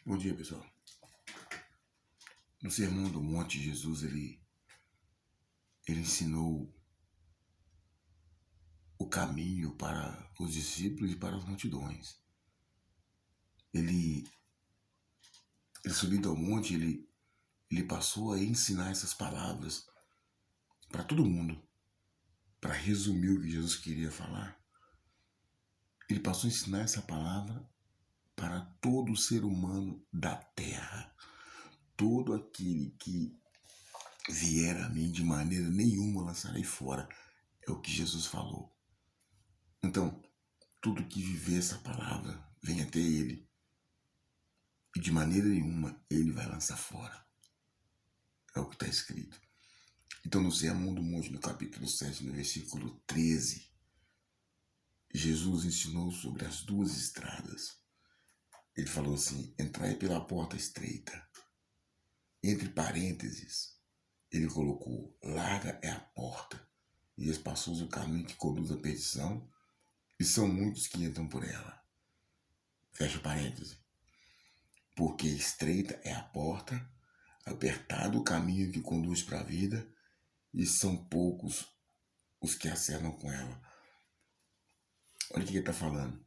Bom dia, pessoal. No Sermão do Monte, Jesus ele ensinou o caminho para os discípulos e para as multidões. Ele subindo ao monte, ele passou a ensinar essas palavras para todo mundo, para resumir o que Jesus queria falar. Ele passou a ensinar essa palavra para todo ser humano da terra. Todo aquele que vier a mim, de maneira nenhuma lançarei fora. É o que Jesus falou. Então, tudo que viver essa palavra vem até ele. E de maneira nenhuma ele vai lançar fora. É o que está escrito. Então, no Sermão do Monte, no capítulo 7, no versículo 13, Jesus ensinou sobre as duas estradas. Ele falou assim: entrai pela porta estreita. Entre parênteses, ele colocou: larga é a porta, e espaçoso o caminho que conduz à perdição, e são muitos que entram por ela. Fecha parênteses. Porque estreita é a porta, apertado o caminho que conduz para a vida, e são poucos os que acertam com ela. Olha o que ele está falando.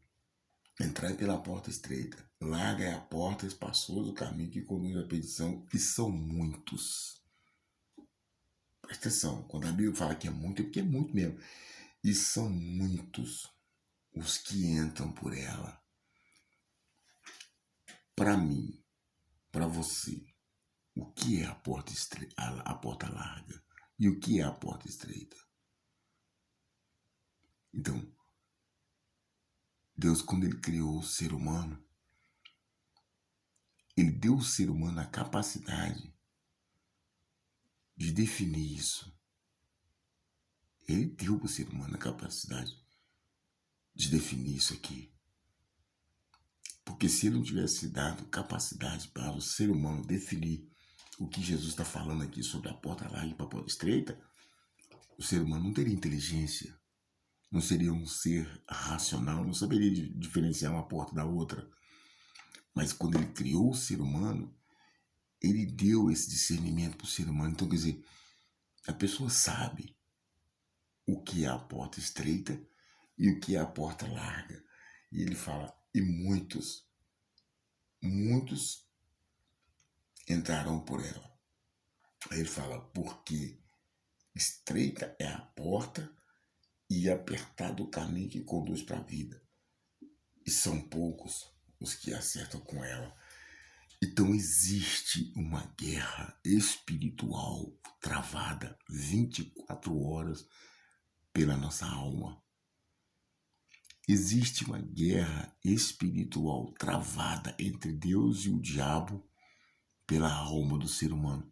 Entrai pela porta estreita, larga é a porta, espaçoso o caminho que conduz à perdição, e são muitos. Presta atenção, quando a Bíblia fala que é muito, é porque é muito mesmo. E são muitos os que entram por ela. Para mim, para você, o que é a porta estreita, a porta larga? E o que é a porta estreita? Então, Deus, quando ele criou o ser humano, ele deu ao ser humano a capacidade de definir isso. Ele deu ao ser humano a capacidade de definir isso aqui. Porque se ele não tivesse dado capacidade para o ser humano definir o que Jesus está falando aqui sobre a porta larga e a porta estreita, o ser humano não teria inteligência, não seria um ser racional, não saberia diferenciar uma porta da outra. Mas quando ele criou o ser humano, ele deu esse discernimento para o ser humano. Então, quer dizer, a pessoa sabe o que é a porta estreita e o que é a porta larga. E ele fala, e muitos entrarão por ela. Aí ele fala, porque estreita é a porta e apertado o caminho que conduz para a vida. E são poucos os que acertam com ela. Então existe uma guerra espiritual travada 24 horas pela nossa alma. Existe uma guerra espiritual travada entre Deus e o diabo pela alma do ser humano.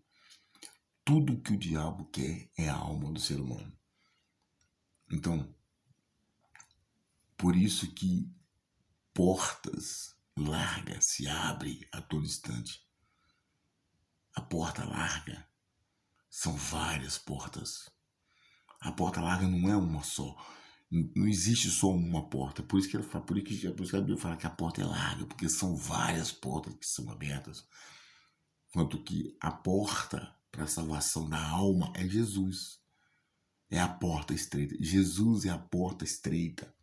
Tudo que o diabo quer é a alma do ser humano. Então, por isso que portas largas se abrem a todo instante. A porta larga são várias portas. A porta larga não é uma só. Não existe só uma porta. Por isso que a Bíblia fala que a porta é larga, porque são várias portas que são abertas. Quanto que a porta para a salvação da alma é Jesus. É a porta estreita. Jesus é a porta estreita.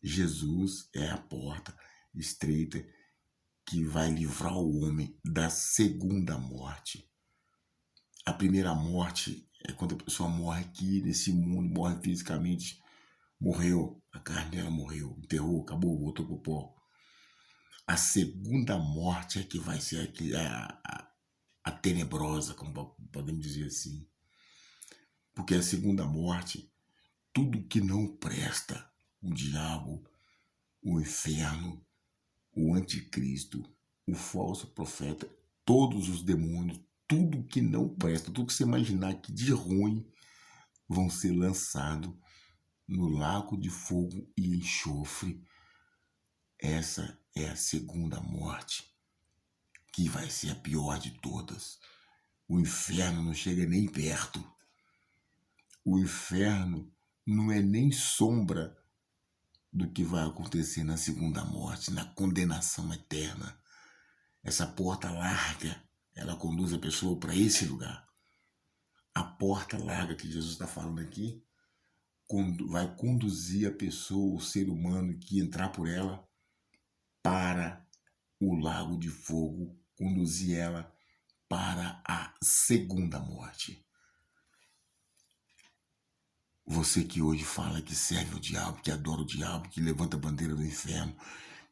Jesus é a porta estreita que vai livrar o homem da segunda morte. A primeira morte é quando a pessoa morre aqui nesse mundo, morre fisicamente, morreu, a carne dela morreu, enterrou, acabou, voltou pro pó. A segunda morte é que vai ser a tenebrosa, como podemos dizer assim. Porque a segunda morte, tudo que não presta, o diabo, o inferno, o anticristo, o falso profeta, todos os demônios, tudo que não presta, tudo que você imaginar que de ruim, vão ser lançados no lago de fogo e enxofre. Essa é a segunda morte, que vai ser a pior de todas. O inferno não chega nem perto. O inferno não é nem sombra do que vai acontecer na segunda morte, na condenação eterna. Essa porta larga, ela conduz a pessoa para esse lugar. A porta larga que Jesus está falando aqui vai conduzir a pessoa, o ser humano que entrar por ela, para o lago de fogo, conduzir ela para a segunda morte. Você que hoje fala que serve o diabo, que adora o diabo, que levanta a bandeira do inferno,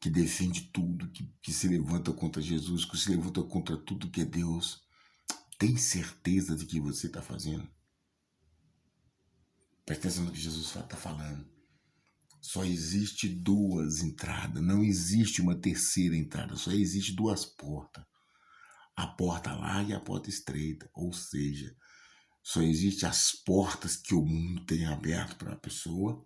que defende tudo, que se levanta contra Jesus, que se levanta contra tudo que é Deus, tem certeza de que você está fazendo? Presta atenção no que Jesus está falando. Só existe duas entradas, não existe uma terceira entrada, só existe duas portas. A porta larga e a porta estreita, ou seja, só existem as portas que o mundo tem aberto para a pessoa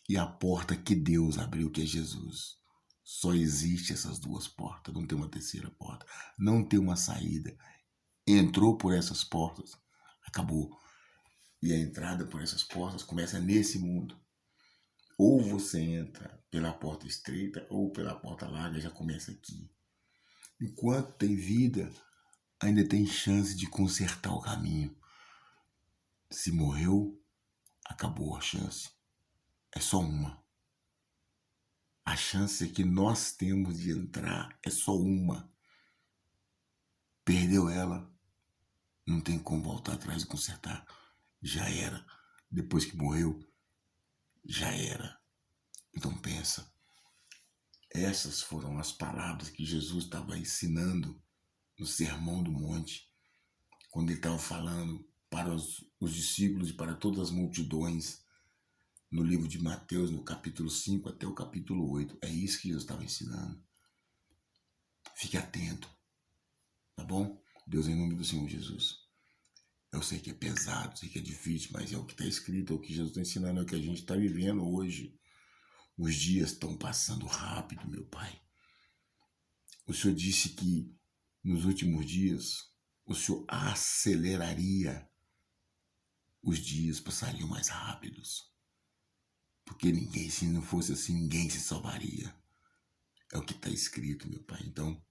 e a porta que Deus abriu, que é Jesus. Só existe essas duas portas, não tem uma terceira porta, não tem uma saída. Entrou por essas portas, acabou. E a entrada por essas portas começa nesse mundo. Ou você entra pela porta estreita ou pela porta larga, já começa aqui. Enquanto tem vida, ainda tem chance de consertar o caminho. Se morreu, acabou a chance. É só uma. A chance que nós temos de entrar é só uma. Perdeu ela, não tem como voltar atrás e consertar. Já era. Depois que morreu, já era. Então pensa. Essas foram as palavras que Jesus estava ensinando no Sermão do Monte, quando ele estava falando para os discípulos e para todas as multidões, no livro de Mateus, no capítulo 5 até o capítulo 8. É isso que Jesus estava ensinando. Fique atento, tá bom? Deus, em nome do Senhor Jesus. Eu sei que é pesado, sei que é difícil, mas é o que está escrito, é o que Jesus está ensinando, é o que a gente está vivendo hoje. Os dias estão passando rápido, meu Pai. O Senhor disse que nos últimos dias o Senhor aceleraria, os dias passariam mais rápidos. Porque ninguém, se não fosse assim, ninguém se salvaria. É o que está escrito, meu Pai. Então,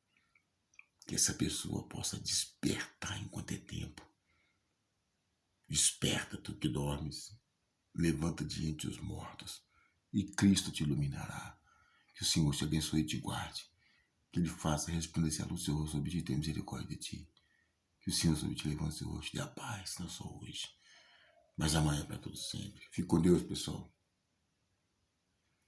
que essa pessoa possa despertar enquanto é tempo. Desperta, tu que dormes. Levanta diante os mortos. E Cristo te iluminará. Que o Senhor te abençoe e te guarde. Que Ele faça resplandecer a luz do seu rosto sobre ti e tenha misericórdia de ti. Que o Senhor sobre te levante o seu rosto e dê a paz, não só hoje, mas amanhã para todos sempre. Fique com Deus, pessoal.